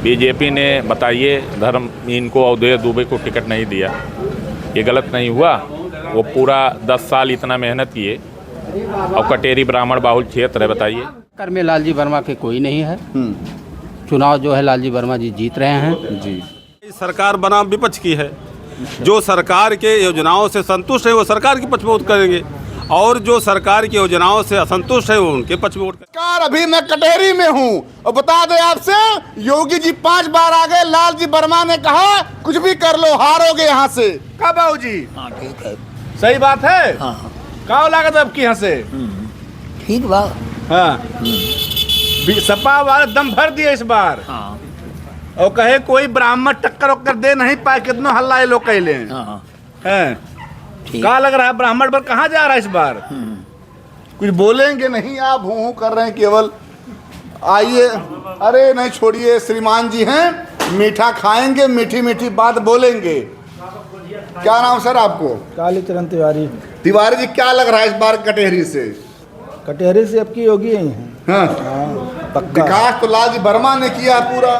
BJP ने बताइए इनको अवधेश दुबे को टिकट नहीं दिया, ये गलत नहीं हुआ? वो पूरा 10 साल इतना मेहनत किए और कटेरी ब्राह्मण बाहुल क्षेत्र है, बताइए। कर में लालजी वर्मा के कोई नहीं है। चुनाव जो है लालजी वर्मा जी जीत रहे हैं जी। सरकार बनाम विपक्ष की है, जो सरकार के योजनाओं से संतुष्ट है वो सरकार के पक्ष में वोट करेंगे और जो सरकार की योजनाओं से असंतुष्ट है वो उनके पक्ष में वोट करेंगे। अभी मैं कटेरी में हूँ और बता दें आपसे, योगी जी 5 बार आ गए, लालजी वर्मा ने कहा कुछ भी कर लो, हारोगे यहाँ से। कब बाबू जी? हाँ ठीक है। सही बात है। हाँ कहा लागत आपकी यहाँ से? ठीक बा। हाँ सपा वाले दम भर दिए इस बार। हाँ और कहे कोई ब्राह्मण टक्कर वक्कर दे नहीं पाए, कितना हल्ला ये लोग कहले हाँ हैं। ठीक। क्या लग रहा है ब्राह्मण पर कहाँ जा रहा है इस बार? कुछ बोलेंगे नहीं, आप हूँ कर रहे हैं केवल। आइए, अरे नहीं छोड़िए, श्रीमान जी हैं, मीठा खाएंगे, मीठी मीठी बात बोलेंगे। क्या नाम सर आपको? कालीचरण तिवारी। तिवारी जी, क्या लग रहा है इस बार कटेहरी से? कटेहरी से अब की योगी ही हैं। हाँ। पक्का विकास तो लालजी वर्मा ने किया पूरा।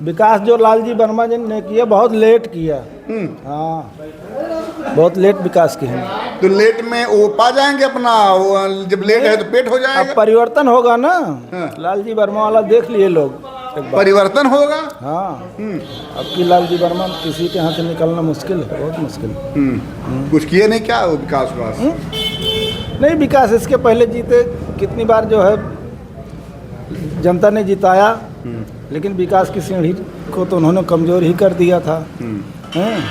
विकास जो लालजी वर्मा जी ने किया बहुत लेट किया। हाँ बहुत लेट विकास किए हैं। तो लेट में वो पा जाएंगे अपना, वो जब लेट है तो पेट हो जाएगा। अब परिवर्तन होगा ना। हाँ। लालजी वर्मा वाला देख लिए लोग एक बार। परिवर्तन होगा। हाँ अब की लालजी वर्मा किसी के हाथ से निकलना मुश्किल है, बहुत मुश्किल। कुछ किए नहीं क्या वो विकास? नहीं विकास इसके पहले जीते कितनी बार जो है जनता ने जिताया, लेकिन विकास की सीढ़ी को तो उन्होंने कमज़ोर ही कर दिया था। हैं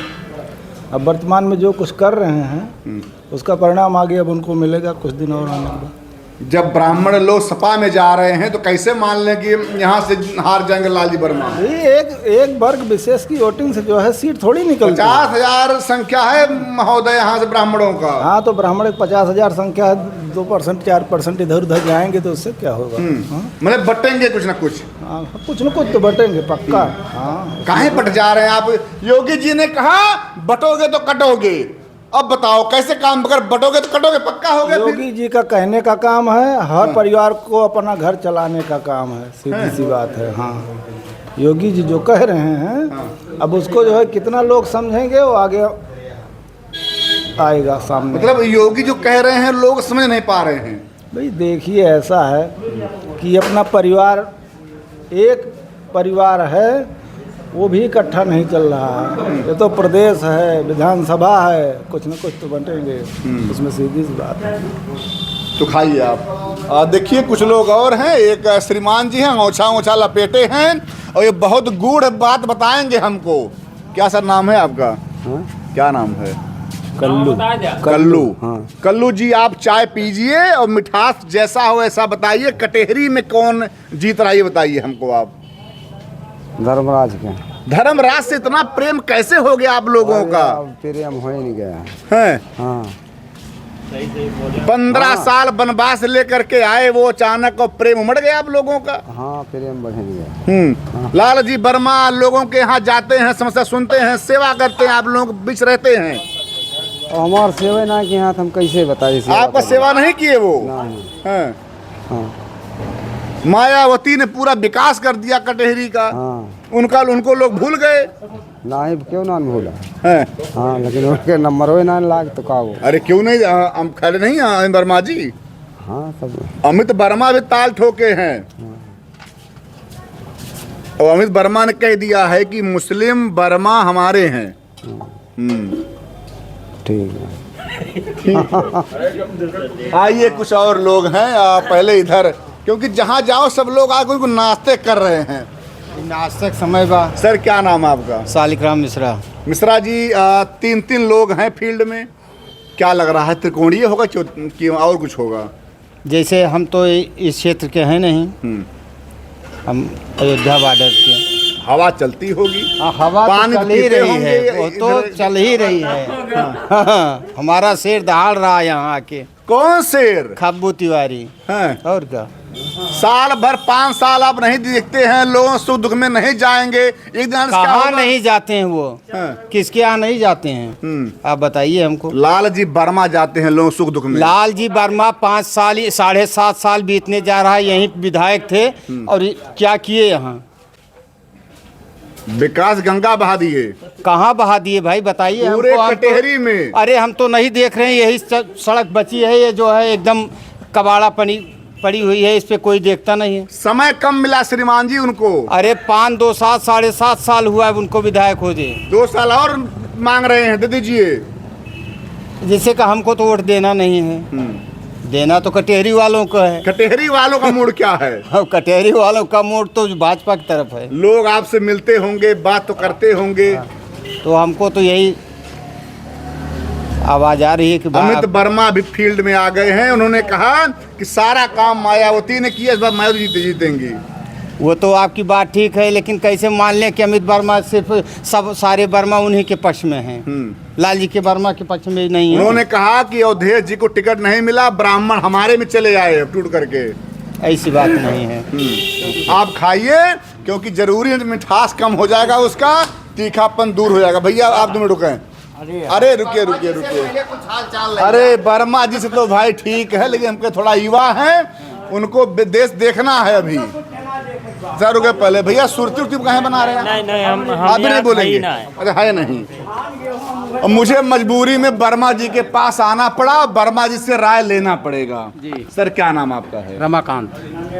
अब वर्तमान में जो कुछ कर रहे हैं उसका परिणाम आगे अब उनको मिलेगा कुछ दिन और आने के बाद। जब ब्राह्मण लोग सपा में जा रहे हैं तो कैसे मान लें कि यहाँ से हार जाएंगे लालजी वर्मा? ये एक वर्ग विशेष की वोटिंग से जो है सीट थोड़ी निकलती है। 50,000 संख्या है महोदय यहाँ से ब्राह्मणों का। हाँ तो ब्राह्मण 50,000 संख्या है, 2% 4% इधर उधर जाएंगे तो उससे क्या होगा? मतलब बटेंगे कुछ ना कुछ। हाँ कुछ न कुछ तो बटेंगे पक्का। हाँ काहे बट जा रहे हैं आप? योगी जी ने कहा बटोगे तो कटोगे। अब बताओ कैसे काम, अगर बटोगे तो कटोगे, पक्का हो गया? योगी जी का कहने का काम है, हर परिवार को अपना घर चलाने का काम है, सीधी सी बात है। हाँ योगी जी जो कह रहे हैं अब उसको जो है कितना लोग समझेंगे वो आगे आएगा सामने। मतलब योगी जो कह रहे हैं लोग समझ नहीं पा रहे हैं। भाई देखिए ऐसा है कि अपना परिवार, एक परिवार है वो भी इकट्ठा नहीं चल रहा है। ये तो प्रदेश है, विधानसभा है, कुछ न कुछ तो बटेंगे, उसमें सीधी सी बात है। तो खाइए आप। देखिए कुछ लोग और हैं, एक श्रीमान जी हैं, ओछा लपेटे हैं और ये बहुत गूढ़ बात बताएंगे हमको। क्या सर नाम है आपका? क्या नाम है? कल्लू। हाँ कल्लू जी, आप चाय पीजिए और मिठास जैसा हो ऐसा बताइए। कटेहरी में कौन जीत रहा है ये बताइए हमको आप। धर्मराज के। धर्मराज से इतना प्रेम कैसे हो गया आप लोगों का? प्रेम हो ही नहीं गया है। हाँ 15 साल वनवास लेकर के आए वो, अचानक और प्रेम उमड़ गया आप लोगों का। हाँ प्रेम बढ़ गया। लालजी वर्मा लोगों के यहाँ जाते हैं, समस्या सुनते हैं, सेवा करते हैं, आप लोग बीच रहते हैं। हमारे सेवा ना किए हैं, हम कैसे बताइए? आपका सेवा नहीं किए वो? नहीं। हाँ। मायावती ने पूरा विकास कर दिया कटेहरी का। उनको लोग भूल गए। नहीं क्यों ना भूला है? हाँ लेकिन उनके नंबर ही ना लाग तो का वो। अरे क्यों नहीं, हम खड़े नहीं अमित वर्मा जी। हाँ सब अमित वर्मा भी ताल ठोके हैं। और अमित वर्मा ने कह दिया है कि मुस्लिम वर्मा हमारे हैं। ठीक है। आइए कुछ और लोग हैं, पहले इधर, क्योंकि जहाँ जाओ सब लोग आगे को नाश्ते कर रहे हैं। नाश्ते का समय बा। सर क्या नाम है आपका? सालिकराम मिश्रा। मिश्रा जी, 3 लोग हैं फील्ड में, क्या लग रहा है त्रिकोणीय होगा कि और कुछ होगा? जैसे हम तो इस क्षेत्र के हैं नहीं, हम अयोध्या बॉर्डर के। हवा चलती होगी। हवा पानी तो चल ही रही है, वो तो इधर- चल ही रही है। हमारा शेर दहाड़ रहा है यहाँ आके। कौन शेर? खब्बू तिवारी। हैं? और क्या? साल भर 5 साल आप नहीं देखते हैं, लोगों सुख दुख में नहीं जाएंगे, एक दिन कहाँ नहीं जाते हैं वो? हाँ। किसके यहाँ नहीं जाते हैं? आप बताइए हमको। लालजी वर्मा जाते हैं लोग सुख दुख में। लालजी वर्मा 5 साल 7.5 साल बीतने जा रहा है, यहीं विधायक थे और क्या किए यहाँ? विकास गंगा बहा दिए कहाँ बहा दिए भाई, बताइए पूरे हमको। हम तो- कटेहरी में। अरे हम तो नहीं देख रहे हैं, यही सड़क बची है, ये जो है एकदम कबाड़ा पड़ी हुई है, इस पे कोई देखता नहीं है। समय कम मिला श्रीमान जी उनको। अरे 5, 2, 7, 7.5 साल हुआ है उनको विधायक हो जाए। 2 साल और मांग रहे हैं, दे दीजिए। जिससे कि हमको तो वोट देना नहीं है, देना तो कटेहरी वालों का है। कटेहरी वालों का मूड क्या है? अब कटेहरी वालों का वोट तो भाजपा की तरफ है। लोग आपसे मिलते होंगे, बात तो करते होंगे। तो हमको तो यही आवाज आ रही है कि अमित वर्मा भी फील्ड में आ गए हैं। उन्होंने कहा कि सारा काम मायावती ने किया, इस बार मायावती जीतेंगी। वो तो आपकी बात ठीक है, लेकिन कैसे मान लें कि अमित वर्मा सिर्फ सारे वर्मा उन्हीं के पक्ष में हैं, लालजी के वर्मा के पक्ष में नहीं है। उन्होंने कहा कि अवधेश जी को टिकट नहीं मिला, ब्राह्मण हमारे में चले आए टूट करके। ऐसी बात नहीं है। आप खाइए, क्योंकि जरूरी है, मिठास कम हो जाएगा, उसका तीखापन दूर हो जाएगा। भैया आप 2 मिनट रुकें। अरे रुकिए। अरे वर्मा जी से तो भाई ठीक है, लेकिन हमके थोड़ा युवा हैं, उनको देश देखना है अभी। सर रुके पहले, भैया सुरती उर्ती कहाँ बना रहे हैं? नहीं हम आप भी नहीं बोलेंगे? अरे है नहीं। और मुझे मजबूरी में वर्मा जी के पास आना पड़ा, वर्मा जी से राय लेना पड़ेगा। जी सर क्या नाम आपका है?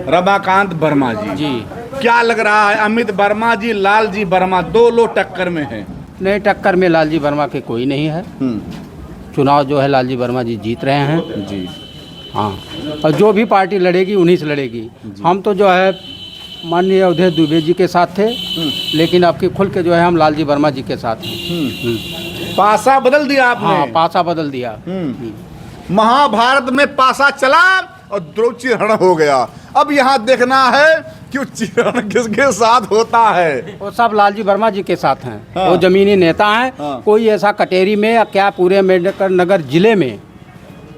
रमाकांत वर्मा जी। जी क्या लग रहा है, अमित वर्मा जी, लालजी वर्मा, 2 लोग टक्कर में हैं? नहीं, टक्कर में लालजी वर्मा के कोई नहीं है। चुनाव जो है लालजी वर्मा जी जीत रहे हैं जी। हाँ, और जो भी पार्टी लड़ेगी उन्हीं से लड़ेगी। हम तो जो है माननीय अवधेश दुबे जी के साथ थे, लेकिन आपकी खुल के जो है हम लालजी वर्मा जी के साथ हैं। पासा बदल दिया आपने। हाँ, पासा बदल दिया। महाभारत में पासा चला और द्रोचिहरण हो गया। अब यहाँ देखना है कि चिहरण किसके साथ होता है। वो सब लालजी वर्मा जी के साथ हैं। हाँ। वो जमीनी नेता हैं। हाँ। कोई ऐसा कटेहरी में या क्या पूरे अम्बेडकर नगर जिले में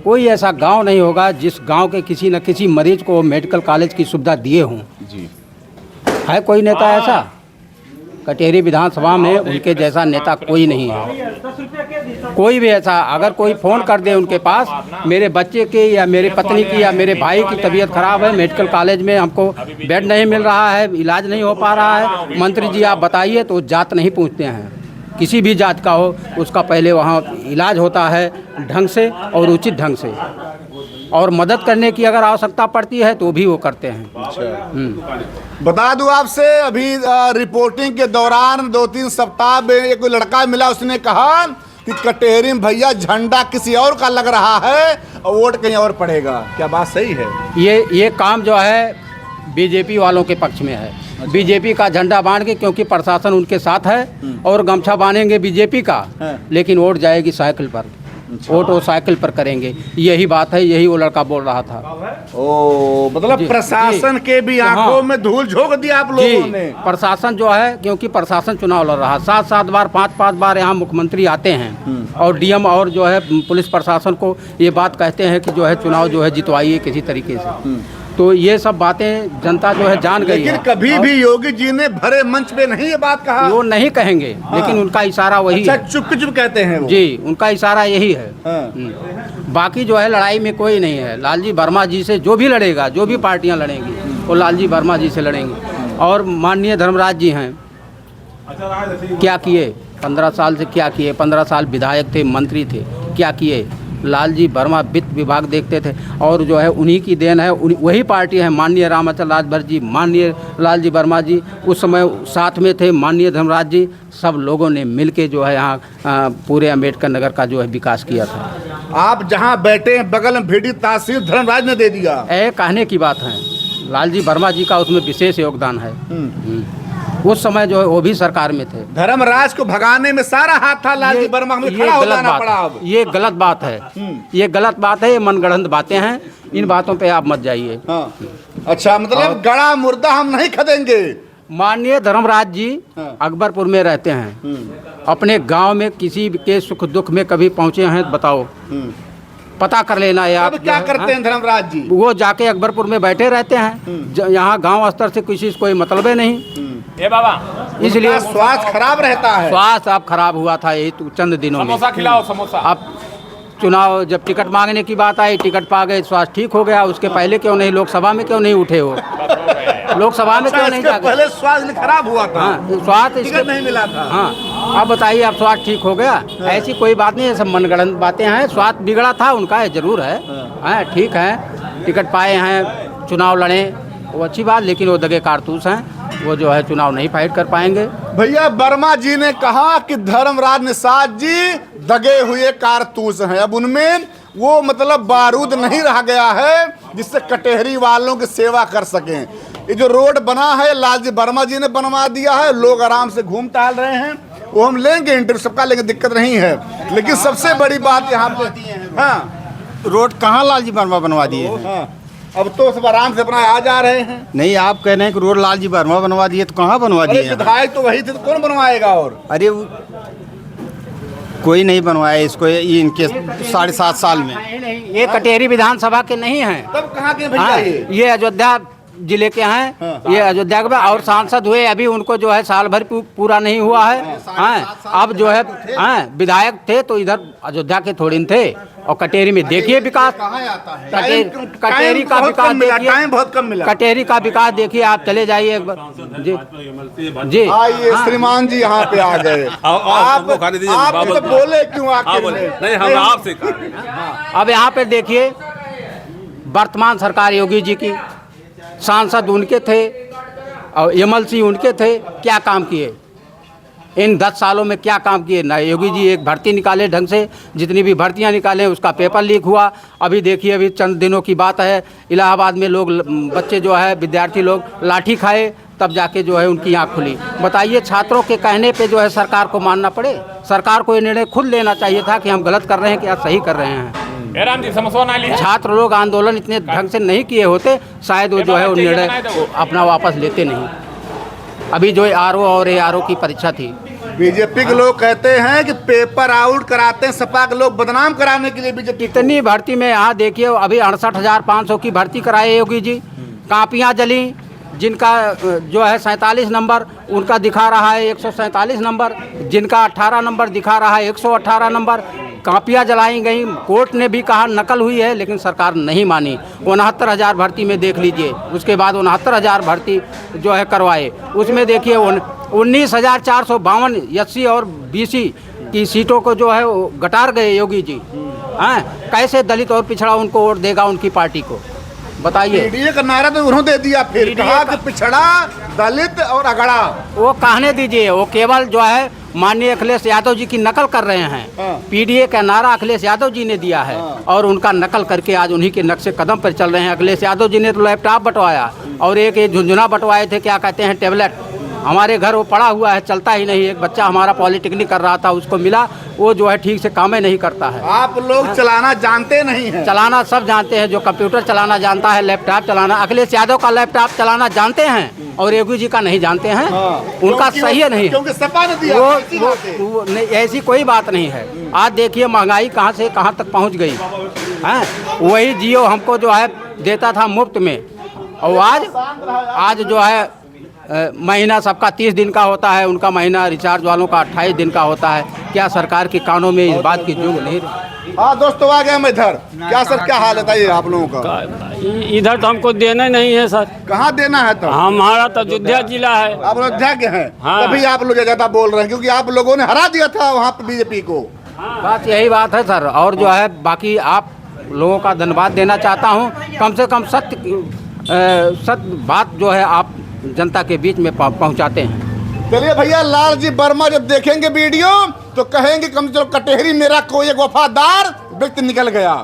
कोई ऐसा गांव नहीं होगा जिस गांव के किसी न किसी मरीज को मेडिकल कॉलेज की सुविधा दिए हों। जी। है कोई नेता ऐसा? कटेहरी विधानसभा में उनके जैसा नेता कोई नहीं है। कोई भी ऐसा, अगर कोई फ़ोन कर दे उनके पास, मेरे बच्चे की या मेरे पत्नी की या मेरे भाई की तबीयत खराब है, मेडिकल कॉलेज में हमको बेड नहीं मिल रहा है, इलाज नहीं हो पा रहा है, मंत्री जी आप बताइए, तो जात नहीं पूछते हैं। किसी भी जात का हो, उसका पहले वहाँ इलाज होता है ढंग से और उचित ढंग से, और मदद करने की अगर आवश्यकता पड़ती है तो भी वो करते हैं। बता दूं आपसे, अभी रिपोर्टिंग के दौरान 2-3 सप्ताह में एक लड़का मिला, उसने कहा कि कटेहरी में भैया झंडा किसी और का लग रहा है और वोट कहीं और पड़ेगा। क्या बात सही है? ये काम जो है बीजेपी वालों के पक्ष में है। बीजेपी का झंडा बांध के, क्योंकि प्रशासन उनके साथ है, और गमछा बांधेंगे बीजेपी का, लेकिन वोट जाएगी साइकिल पर। वोट वो साइकिल पर करेंगे, यही बात है, यही वो लड़का बोल रहा था। ओ, मतलब प्रशासन के भी आंखों में धूल झोंक दिया आप लोगों ने। प्रशासन जो है, क्योंकि प्रशासन चुनाव लड़ रहा, 7-7 बार 5-5 बार यहाँ मुख्यमंत्री आते हैं और डीएम और जो है पुलिस प्रशासन को ये बात कहते हैं कि जो है चुनाव जो है जितवाइए किसी तरीके से। तो ये सब बातें जनता जो है जान गई है। लेकिन कभी भी योगी जी ने भरे मंच पे नहीं ये बात कहा। वो नहीं कहेंगे, लेकिन उनका इशारा वही अच्छा, है। चुप चुप कहते हैं वो। जी, उनका इशारा यही है। हाँ। बाकी जो है लड़ाई में कोई नहीं है। लालजी वर्मा जी से जो भी लड़ेगा, जो भी पार्टियां लड़ेंगी, वो लालजी वर्मा जी से लड़ेंगी। और माननीय धर्मराज जी हैं, क्या किए 15 साल से, क्या किए? 15 साल विधायक थे, मंत्री थे, क्या किए? लालजी वर्मा वित्त विभाग देखते थे, और जो है उन्हीं की देन है, वही पार्टी है। माननीय रामाचल राजभर जी, माननीय लालजी वर्मा जी उस समय साथ में थे, माननीय धर्मराज जी, सब लोगों ने मिलके जो है यहाँ पूरे अम्बेडकर नगर का जो है विकास किया था। आप जहाँ बैठे हैं बगल में भिड़ी तहसील धर्मराज ने दे दिया। कहने की बात है, लालजी वर्मा जी का उसमें विशेष योगदान है। उस समय जो है वो भी सरकार में थे। धर्मराज को भगाने में सारा हाथ था लालजी वर्मा में, खड़ा हो जाना पड़ा। अब ये गलत बात है, ये गलत बात है, ये मनगढ़ंत बातें हैं, इन बातों पे आप मत जाइए। हाँ। अच्छा, मतलब गड़ा मुर्दा हम नहीं खदेंगे। माननीय धर्मराज जी अकबरपुर में रहते हैं, अपने गांव में किसी के सुख दुख में कभी पहुंचे हैं? बताओ, पता कर लेना है आप। क्या करते हैं धर्मराज जी? वो जाके अकबरपुर में बैठे रहते हैं, यहाँ गांव स्तर से किसी से कोई मतलब है नहीं। ए बाबा, इसलिए स्वास्थ्य खराब रहता है। स्वास्थ्य अब खराब हुआ था यही चंद दिनों में। समोसा खिलाओ, समोसा। अब चुनाव जब टिकट मांगने की बात आई, टिकट पा गए, स्वास्थ्य ठीक हो गया। उसके पहले क्यों नहीं, लोकसभा में क्यों नहीं उठे हो? लोकसभा में क्यों नहीं इसके जाके? पहले स्वास्थ्य खराब हुआ था। हाँ, स्वास्थ्य टिकट नहीं मिला था। हाँ, अब बताइए, अब स्वास्थ्य ठीक हो गया? ऐसी कोई बात नहीं है, सब मनगढ़ंत बातें हैं। स्वास्थ्य बिगड़ा था उनका, है जरूर है, ठीक है, टिकट पाए हैं, चुनाव लड़े, वो अच्छी बात, लेकिन वो दगे कारतूस हैं, वो जो है चुनाव नहीं फाइट कर पाएंगे। भैया वर्मा जी ने कहा कि धर्मराज निषाद जी दगे हुए कारतूस हैं, अब उनमें वो मतलब बारूद नहीं रह गया है जिससे कटेहरी वालों की सेवा कर सकें। ये जो रोड बना है लालजी वर्मा जी ने बनवा दिया है, लोग आराम से घूम टहल रहे हैं, वो हम लेंगे इंटरव्यू सबका, लेकिन दिक्कत नहीं है। लेकिन सबसे बड़ी बात यहाँ पे, हाँ रोड कहाँ लालजी वर्मा बनवा दिए हैं? हाँ, अब तो सब आराम से अपना आ जा रहे हैं। नहीं, आप कह रहे हैं कि रोड लालजी वर्मा बनवा दिए, तो कहाँ बनवा अरे दिए हैं? विधायक तो वही थे, तो कौन बनवाएगा? और अरे कोई नहीं बनवाया इसको, ये इनके 7.5 साल में। ये कटेहरी विधानसभा के नहीं हैं। तब कहाँ के भैया हाँ, ये? अयोध्या जिले के हैं, ये अयोध्या के और सांसद हुए, अभी उनको जो है साल भर पूरा नहीं हुआ है। हाँ, अब जो है विधायक थे तो इधर अयोध्या के थोड़े दिन थे, और कटेहरी में देखिए विकास, कटेहरी का विकास देखिए, टाइम बहुत कम मिला। कटेहरी का विकास देखिए, आप चले जाइए एक बार। जी जी, आइए श्रीमान जी यहाँ पे आ गए। आप तो बोले क्यों आखिर में? नहीं, हम आपसे अब यहाँ पे देखिए, वर्तमान सरकार योगी जी की, सांसद उनके थे और एमएलसी उनके थे, क्या काम किए इन 10 सालों में? क्या काम किए? ना योगी जी एक भर्ती निकाले ढंग से, जितनी भी भर्तियां निकाले उसका पेपर लीक हुआ। अभी देखिए, अभी चंद दिनों की बात है, इलाहाबाद में लोग, बच्चे जो है विद्यार्थी लोग लाठी खाए, तब जाके जो है उनकी आँख खुली। बताइए, छात्रों के कहने पे जो है सरकार को मानना पड़े? सरकार को ये निर्णय खुद लेना चाहिए था कि हम गलत कर रहे हैं कि आप सही कर रहे हैं। छात्र लोग आंदोलन इतने ढंग से नहीं किए होते, शायद वो जो है वो निर्णय अपना वापस लेते नहीं। अभी जो आरओ और एआरओ की परीक्षा थी, बीजेपी के लोग कहते हैं कि पेपर आउट कराते हैं, सपा के लोग बदनाम कराने के लिए बीजेपी। इतनी भर्ती में यहाँ देखिए, अभी 68,500 की भर्ती कराए योगी जी, कापियाँ जली, जिनका जो है 47 नंबर उनका दिखा रहा है 147 नंबर, जिनका 18 नंबर दिखा रहा है 118 नंबर। कापियाँ जलाई गई, कोर्ट ने भी कहा नकल हुई है, लेकिन सरकार नहीं मानी। 69,000 भर्ती में देख लीजिए, उसके बाद 69,000 भर्ती जो है करवाए, उसमें देखिए 19,452 एससी और बीसी की सीटों को जो है वो गटार गए योगी जी। हैं, कैसे दलित और पिछड़ा उनको वोट देगा उनकी पार्टी को? बताइए। पीडीए का नारा तो उन्होंने दे दिया, फिर कहा कि पिछड़ा, दलित और अगड़ा। वो कहने दीजिए, वो केवल जो है माननीय अखिलेश यादव जी की नकल कर रहे हैं। पीडीए का नारा अखिलेश यादव जी ने दिया है और उनका नकल करके आज उन्हीं के नक्शे कदम पर चल रहे हैं। अखिलेश यादव जी ने तो लैपटॉप बंटवाया और एक झुंझुना बंटवाए थे, क्या कहते हैं, टेबलेट। हमारे घर वो पड़ा हुआ है, चलता ही नहीं। एक बच्चा हमारा पॉलिटेक्निक कर रहा था, उसको मिला, वो जो है ठीक से काम नहीं करता है। आप लोग चलाना जानते नहीं हैं। चलाना सब जानते हैं, जो कंप्यूटर चलाना जानता है, लैपटॉप चलाना, अखिलेश यादव का लैपटॉप चलाना जानते हैं और योगी जी का नहीं जानते हैं। उनका सही है नहीं है, क्योंकि सपा ने दिया। वो नहीं, ऐसी कोई बात नहीं है। आज देखिए महंगाई कहाँ से कहाँ तक पहुँच गई है। वही जियो हमको जो है देता था मुफ्त में, और आज जो है महीना सबका 30 दिन का होता है, उनका महीना रिचार्ज वालों का 28 दिन का होता है। क्या सरकार के कानों में इस बात की जूं नहीं? हाँ दोस्तों, आ गया मैं इधर। क्या सर, क्या हाल है आप लोगों का? इधर तो हमको देना नहीं है सर। कहाँ देना है? तो हमारा तो अयोध्या जिला है। आप अयोध्या के हैं? हाँ। तभी आप लोग ज्यादा बोल रहे हैं, क्योंकि आप लोगों ने हरा दिया था वहाँ पे बीजेपी को। बात यही बात है सर, और जो है बाकी आप लोगों का धन्यवाद देना चाहता हूँ। कम से कम सत्य बात जो है आप जनता के बीच में पहुंचाते हैं। चलिए भैया, लालजी वर्मा जब देखेंगे वीडियो तो कहेंगे कम से कम कटेहरी मेरा कोई एक वफादार व्यक्ति निकल गया,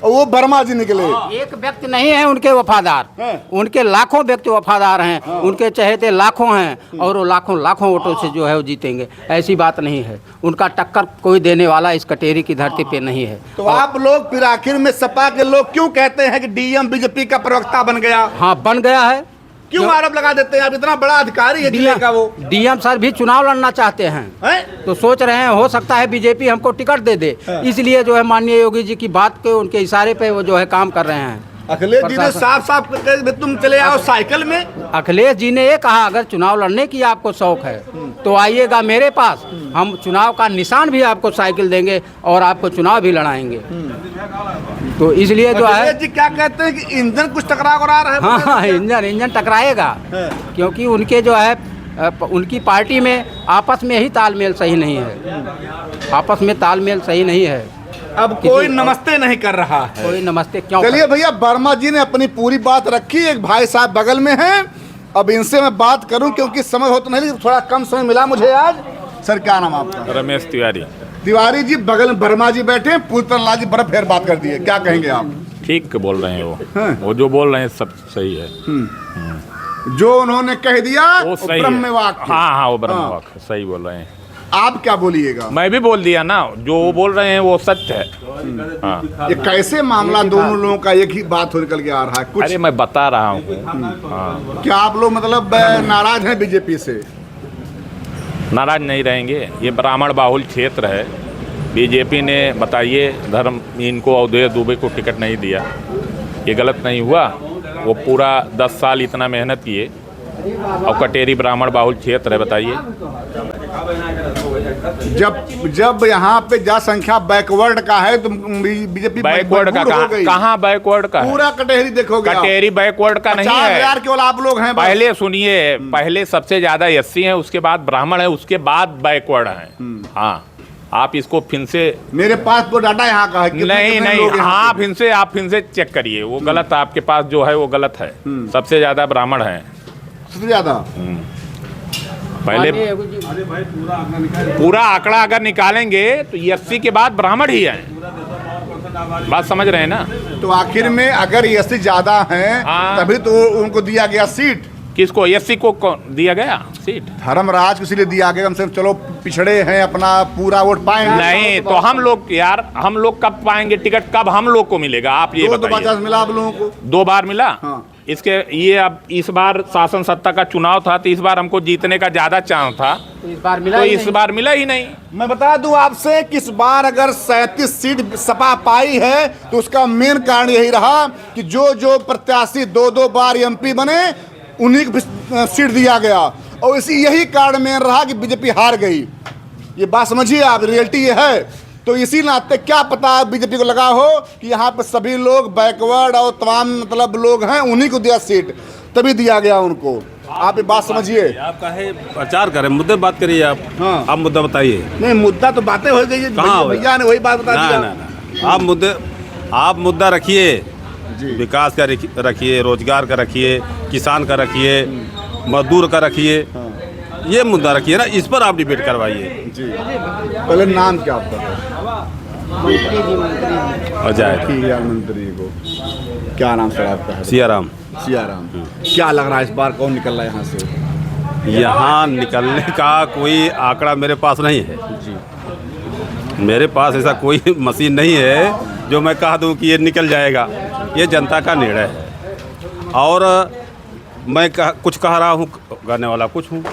और वो वर्मा जी निकले। एक व्यक्ति नहीं है उनके वफादार, उनके लाखों व्यक्ति वफादार हैं, उनके चहेते लाखों हैं, और वो लाखों वोटों से जो है वो जीतेंगे। ऐसी बात नहीं है, उनका टक्कर कोई देने वाला इस कटेहरी की धरती पे नहीं है। तो आप लोग फिर आखिर में सपा के लोग क्यों कहते हैं कि डीएम बीजेपी का प्रवक्ता बन गया? हाँ, बन गया है। क्यों आरोप लगा देते हैं? आप इतना बड़ा अधिकारी है जिले का वो। डीएम सर भी चुनाव लड़ना चाहते हैं, तो सोच रहे हैं हो सकता है बीजेपी हमको टिकट दे दे, इसलिए जो है माननीय योगी जी की बात के उनके इशारे पे वो जो है काम कर रहे हैं। अखिलेश जी ने साफ तुम चले आओ साइकिल में। अखिलेश जी ने ये कहा, अगर चुनाव लड़ने की आपको शौक है तो आइएगा मेरे पास, हम चुनाव का निशान भी आपको साइकिल देंगे और आपको चुनाव भी लड़ाएंगे। तो इसलिए जो है जी क्या कहते हैं कि इंजन कुछ टकरा रहा है? हाँ, इंजन टकराएगा, क्योंकि उनके जो है उनकी पार्टी में आपस में ही तालमेल सही नहीं है, आपस में तालमेल सही नहीं है। अब कोई नमस्ते नहीं कर रहा है। कोई नमस्ते क्यों? चलिए भैया, वर्मा जी ने अपनी पूरी बात रखी। एक भाई साहब बगल में हैं, अब इनसे मैं बात करूं क्योंकि समय हो तो नहीं, थोड़ा कम समय मिला मुझे आज। सर क्या नाम आपका? रमेश तिवारी। तिवारी जी बगल में वर्मा जी बैठे, पूरी तरह जी बड़ा फेर बात कर दी है, क्या कहेंगे आप? ठीक बोल रहे हैं हाँ। वो जो बोल रहे हैं सब सही है। जो उन्होंने कह दिया वो सही ब्रह्म है। वाक्य। हाँ, वो ब्रह्म वाक्य सही बोल रहे हैं। आप क्या बोलिएगा? मैं भी बोल दिया ना, जो वो बोल रहे हैं वो सत्य है। हाँ। ये कैसे मामला दोनों लोगों का एक ही बात हो निकल के आ रहा है कुछ? अरे मैं बता रहा हूँ। हाँ। क्या आप लोग मतलब नाराज हैं बीजेपी से? नाराज नहीं रहेंगे, ये ब्राह्मण बाहुल क्षेत्र है। बीजेपी ने बताइए धर्म इनको अवधेय दुबे को टिकट नहीं दिया, ये गलत नहीं हुआ। वो पूरा 10 साल इतना मेहनत किए और कटेरी ब्राह्मण बाहुल क्षेत्र है, बताइए। जब यहाँ पे जनसंख्या बैकवर्ड का है तो बीजेपी बैकवर्ड का कहाँ बैकवर्ड का है? पूरा कटेरी देखोगे, कटेरी बैकवर्ड का नहीं है। 50,000 केवल आप लोग हैं। पहले सुनिए, पहले सबसे ज्यादा एससी हैं, उसके बाद ब्राह्मण है, उसके बाद बैकवर्ड है। हाँ, आप इसको फिर से, मेरे पास तो डाटा यहाँ का है। नहीं, हाँ आप फिर से चेक करिए, वो गलत आपके पास जो है वो गलत है। सबसे ज्यादा ब्राह्मण है, सबसे ज्यादा। पहले पूरा आंकड़ा अगर निकालेंगे तो एससी के बाद ब्राह्मण ही है। बात समझ रहे हैं ना? तो आखिर में अगर एससी ज्यादा हैं हाँ। तभी तो उनको दिया गया सीट। किसको? एससी को दिया गया सीट? धर्मराज को इसलिए दिया गया, हम सिर्फ चलो पिछड़े हैं, अपना पूरा वोट पाएंगे। नहीं तो हम लोग यार, हम लोग कब पाएंगे टिकट? कब हम लोग को मिलेगा? आप ये बताइए। 2 मिला आप लोगों को? 2 बार मिला। हाँ। इसके ये अब इस बार शासन सत्ता का चुनाव था तो इस बार हमको जीतने का ज्यादा चांस था, तो इस बार मिला तो ही इस नहीं। बार मिला ही नहीं। मैं बता दूं आपसे कि इस बार अगर 37 सीट सपा पाई है तो उसका मेन कारण यही रहा कि जो प्रत्याशी 2 बार एमपी बने उन्हीं को सीट दिया गया, और इसी यही कारण मेन रहा कि बीजेपी हार गई। ये बात समझिए आप, रियलिटी ये है। तो इसी नाते क्या पता बीजेपी को लगा हो कि यहाँ पे सभी लोग बैकवर्ड और तमाम मतलब लोग हैं, उन्हीं को दिया सीट, तभी दिया गया उनको। आप ये बात समझिए। आप काहे प्रचार करें, मुद्दे बात करिए आप। हाँ। आप मुद्दा बताइए। नहीं, मुद्दा तो बातें हो गई, भैया ने वही बात बता दिया। ना, आप मुद्दा रखिए, विकास का रखिए, रोजगार का रखिए, किसान का रखिए, मजदूर का रखिए, ये मुद्दा रखिए ना, इस पर आप डिबेट करवाइए। जी, पहले नाम क्या आपका? अजय मंत्री को क्या नाम सर आपका है? सियाराम। सियाराम। क्या लग रहा है इस बार कौन निकल रहा है यहाँ से? यहाँ निकलने का कोई आंकड़ा मेरे पास नहीं है जी। मेरे पास ऐसा कोई मशीन नहीं है जो मैं कह दूं कि ये निकल जाएगा। ये जनता का निर्णय है, और मैं कुछ कह रहा हूँ, करने वाला कुछ हूँ।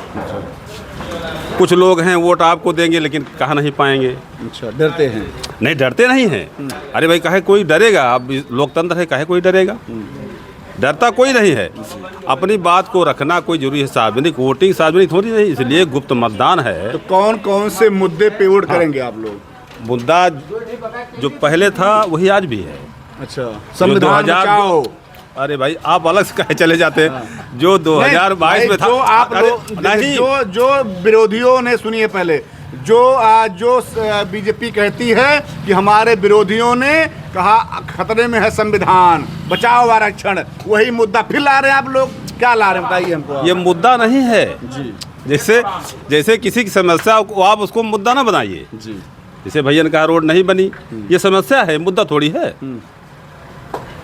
कुछ लोग हैं वोट आपको देंगे लेकिन कहा नहीं पाएंगे। अच्छा, डरते हैं? नहीं, डरते नहीं हैं। अरे भाई, काहे कोई डरेगा? अब लोकतंत्र है, काहे कोई डरेगा? डरता कोई नहीं है। अपनी बात को रखना कोई जरूरी है। सार्वजनिक वोटिंग सार्वजनिक थोड़ी नहीं, इसलिए गुप्त मतदान है। तो कौन कौन से मुद्दे पे वोट करेंगे आप लोग? मुद्दा जो पहले था वही आज भी है। अच्छा, संविधान बचाओ। अरे भाई, आप अलग से कहे चले जाते हैं। जो 2022 में था, जो आप लोग नहीं, जो विरोधियों ने, सुनिए पहले, जो बीजेपी कहती है कि हमारे विरोधियों ने कहा खतरे में है संविधान, बचाओ आरक्षण, वही मुद्दा फिर ला रहे हैं आप लोग। क्या ला रहे हैं बताइए हमको। ये मुद्दा नहीं है जी। जैसे किसी की समस्या को आप उसको मुद्दा ना बनाइए जी। जैसे भैया ने कहा रोड नहीं बनी, ये समस्या है, मुद्दा थोड़ी है।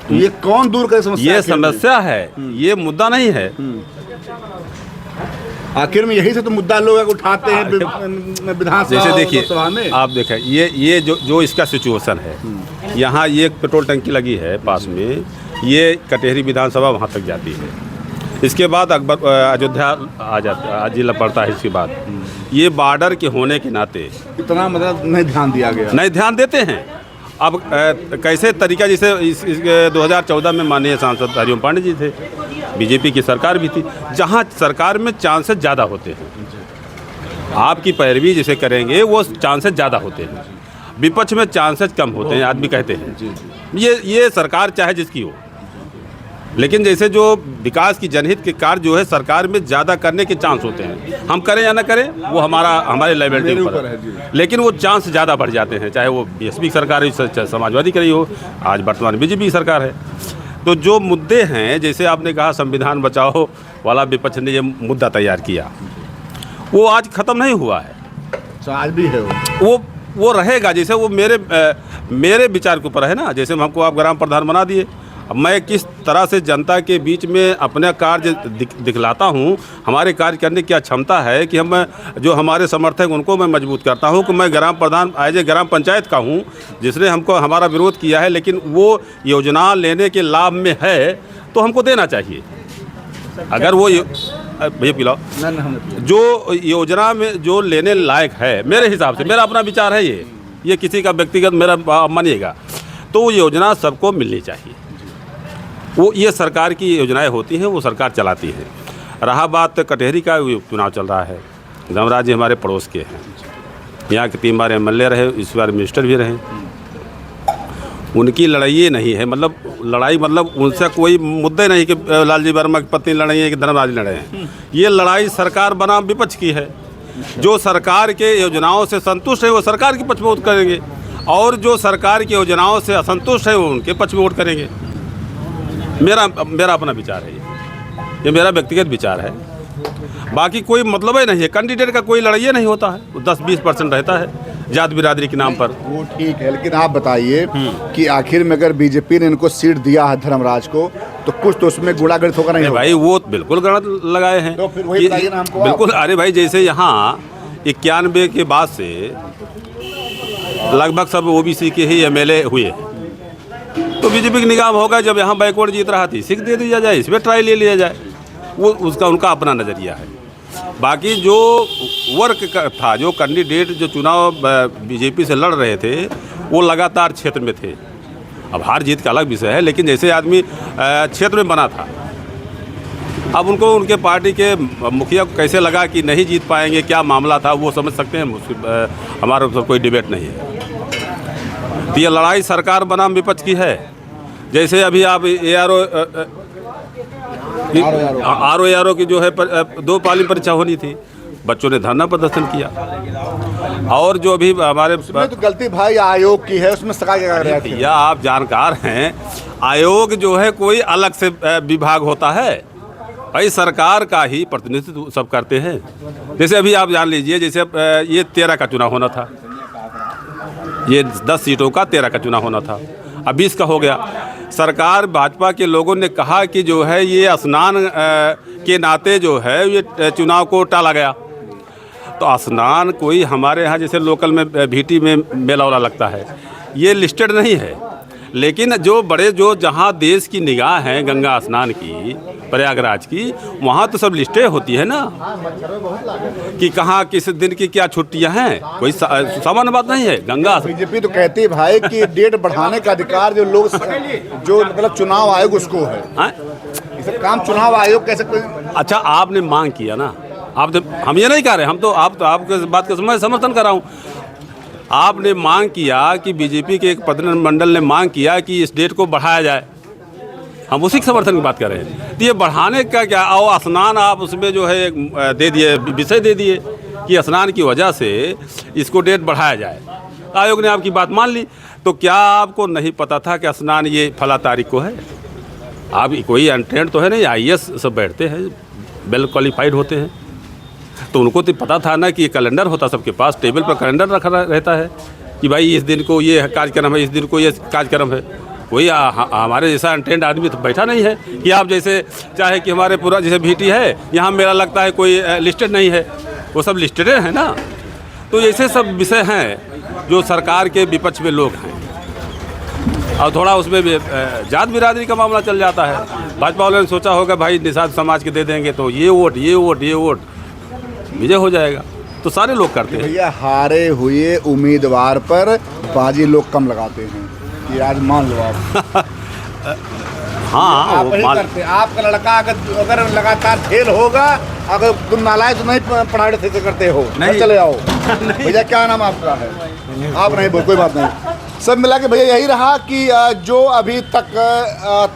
तो ये कौन दूर करे समस्या? ये समस्या है, ये मुद्दा नहीं है। आखिर में यही से तो मुद्दा लोग उठाते हैं विधानसभा। जैसे देखिए, सभा में आप देखें, ये जो इसका सिचुएशन है, यहाँ ये एक पेट्रोल टंकी लगी है पास में, ये कटेहरी विधानसभा वहाँ तक जाती है। इसके बाद अयोध्या आ जाता, जिला पड़ता है। इसके बाद ये बॉर्डर के होने के नाते इतना मतलब नहीं ध्यान दिया गया, नहीं ध्यान देते हैं। अब कैसे तरीका, जैसे इस 2014 में माननीय सांसद हरिओम पांडे जी थे, बीजेपी की सरकार भी थी, जहां सरकार में चांसेस ज़्यादा होते हैं, आपकी पैरवी जैसे करेंगे वो चांसेस ज़्यादा होते हैं। विपक्ष में चांसेस कम होते हैं, आदमी कहते हैं। ये सरकार चाहे जिसकी हो, लेकिन जैसे जो विकास की जनहित के कार्य जो है सरकार में ज़्यादा करने के चांस होते हैं, हम करें या ना करें वो हमारे लेवल के ऊपर है, लेकिन वो चांस ज़्यादा बढ़ जाते हैं, चाहे वो बीएसपी सरकार हो, समाजवादी की रही हो, आज वर्तमान बीजेपी सरकार है। तो जो मुद्दे हैं, जैसे आपने कहा संविधान बचाओ वाला विपक्ष ने ये मुद्दा तैयार किया, वो आज ख़त्म नहीं हुआ है, आज भी है वो रहेगा। जैसे वो मेरे विचार के ऊपर है ना, जैसे हमको आप ग्राम प्रधान बना दिए, अब मैं किस तरह से जनता के बीच में अपना कार्य दिखलाता हूँ, हमारे कार्य करने की क्या क्षमता है कि हम जो हमारे समर्थक उनको मैं मजबूत करता हूँ कि मैं ग्राम प्रधान एज ए ग्राम पंचायत का हूँ, जिसने हमको हमारा विरोध किया है, लेकिन वो योजना लेने के लाभ में है तो हमको देना चाहिए। अगर वो भैया पिलाओ जो योजना में जो लेने लायक है, मेरे हिसाब से, मेरा अपना विचार है, ये किसी का व्यक्तिगत मेरा मानिएगा, तो वो योजना सबको मिलनी चाहिए। वो ये सरकार की योजनाएं होती हैं, वो सरकार चलाती है। रहा बात कटहरी का, चुनाव चल रहा है, धर्मराज जी हमारे पड़ोस के हैं, यहाँ के 3 बार एमएलए रहे, इस बार मिनिस्टर भी रहे। उनकी लड़ाई नहीं है, मतलब लड़ाई मतलब उनसे कोई मुद्दे नहीं कि लालजी वर्मा की पत्नी लड़ाई है कि धर्मराज लड़े हैं। ये लड़ाई सरकार बनाम विपक्ष की है। जो सरकार के योजनाओं से संतुष्ट है वो सरकार के पक्ष में वोट करेंगे, और जो सरकार की योजनाओं से असंतुष्ट है वो उनके पक्ष में वोट करेंगे। मेरा अपना विचार है, ये मेरा व्यक्तिगत विचार है। बाकी कोई मतलब ही नहीं है, कैंडिडेट का कोई लड़ाई नहीं होता है, 10-20% रहता है जात बिरादरी के नाम पर। वो ठीक है, लेकिन आप बताइए कि आखिर में अगर बीजेपी ने इनको सीट दिया है धर्मराज को, तो कुछ तो उसमें गुणागणित होगा नहीं? भाई वो बिल्कुल गणित लगाए हैं, तो फिर वही बताइए ना हमको। बिल्कुल। अरे भाई जैसे यहाँ 91 के बाद से लगभग सब ओबीसी के ही एमएलए हुए, तो बीजेपी की निगाह होगा जब यहाँ बैकवर्ड जीत रहा थी, सीख दे दिया जाए, इसमें ट्राई ले लिया जाए, वो उसका उनका अपना नज़रिया है। बाकी जो वर्क था, जो कैंडिडेट जो चुनाव बीजेपी से लड़ रहे थे, वो लगातार क्षेत्र में थे। अब हार जीत का अलग विषय है, लेकिन जैसे आदमी क्षेत्र में बना था, अब उनको उनके पार्टी के मुखिया को कैसे लगा कि नहीं जीत पाएंगे, क्या मामला था, वो समझ सकते हैं, हमारा तो कोई डिबेट नहीं है। तो ये लड़ाई सरकार बनाम विपक्ष की है। जैसे अभी आप आरओ की जो है 2 पाली परीक्षा होनी थी, बच्चों ने धरना प्रदर्शन किया। और जो अभी हमारे तो गलती भाई आयोग की है, उसमें सरकार क्या कर रहा है? या आप जानकार हैं, आयोग जो है कोई अलग से विभाग होता है, भाई सरकार का ही प्रतिनिधित्व सब करते हैं। जैसे अभी आप जान लीजिए, जैसे ये 13 का चुनाव होना था, ये 10 सीटों का 13 का चुनाव होना था, अब 20 का हो गया। सरकार भाजपा के लोगों ने कहा कि जो है ये स्नान के नाते जो है ये चुनाव को टाला गया। तो स्नान कोई हमारे यहाँ जैसे लोकल में भीटी में मेला वाला लगता है, ये लिस्टेड नहीं है, लेकिन जो बड़े जो जहाँ देश की निगाह है गंगा स्नान की, प्रयागराज की, वहाँ तो सब लिस्टें होती है ना कि कहाँ किस दिन की क्या छुट्टियाँ हैं, कोई सामान्य बात नहीं है। गंगा बीजेपी तो कहती है भाई कि डेट बढ़ाने का अधिकार जो लोग जो मतलब चुनाव आयोग उसको है, इसे काम चुनाव आयोग कैसे? अच्छा आपने मांग किया ना, हम ये नहीं कह रहे, हम तो आपके बात का समर्थन कर रहा हूँ। आपने मांग किया कि बीजेपी के एक प्रतिनिधिमंडल ने मांग किया कि इस डेट को बढ़ाया जाए, हम उसी के समर्थन की बात कर रहे हैं। तो ये बढ़ाने का क्या, और स्नान आप उसमें जो है दे दिए, विषय दे दिए कि स्नान की वजह से इसको डेट बढ़ाया जाए। आयोग ने आपकी बात मान ली, तो क्या आपको नहीं पता था कि स्नान ये फला तारीख को है? आप कोई अनट्रेंड तो है नहीं, आईएएस सब बैठते हैं, वेल क्वालिफाइड होते हैं, तो उनको तो पता था ना कि ये कैलेंडर होता सबके पास, टेबल पर कैलेंडर रखा रहता है कि भाई इस दिन को ये कार्यक्रम है, इस दिन को ये कार्यक्रम है। कोई हमारे जैसा अनट्रेंड आदमी तो बैठा नहीं है कि आप जैसे चाहे कि हमारे पूरा जैसे भीटी है, यहाँ मेरा लगता है कोई लिस्टेड नहीं है, वो सब लिस्टेड है ना। तो ऐसे सब विषय हैं जो सरकार के विपक्ष में लोग हैं, और थोड़ा उसमें जात बिरादरी का मामला चल जाता है। भाजपा वालों ने सोचा होगा भाई निषाद समाज के दे देंगे तो ये वोट विजय हो जाएगा, तो सारे लोग करते हैं। भैया हारे हुए उम्मीदवार पर बाजी लोग कम लगाते हैं, ये आज मान लो आप। हाँ आप वही करते हैं। आपका लड़का अगर लगातार फेल होगा, अगर तुम नालायक तो नहीं पढ़ाई से करते हो, नहीं चले आओ। भैया क्या नाम आपका है? आप नहीं बोल, कोई बात नहीं। सब मिला के भैया यही रहा कि जो अभी तक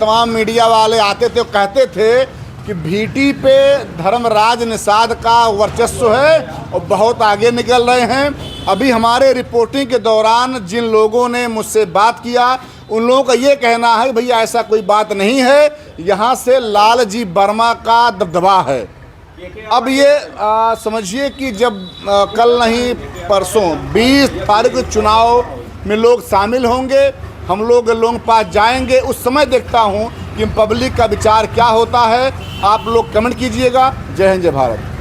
तमाम मीडिया वाले आते थे, कहते थे कि भीटी पे धर्मराज निषाद का वर्चस्व है और बहुत आगे निकल रहे हैं। अभी हमारे रिपोर्टिंग के दौरान जिन लोगों ने मुझसे बात किया, उन लोगों का ये कहना है भैया ऐसा कोई बात नहीं है, यहाँ से लालजी वर्मा का दबदबा है। अब ये समझिए कि जब कल नहीं परसों 20 तारीख चुनाव में लोग शामिल होंगे, हम लोग लोगों के पास जाएंगे, उस समय देखता हूँ कि पब्लिक का विचार क्या होता है। आप लोग कमेंट कीजिएगा। जय हिंद, जय भारत।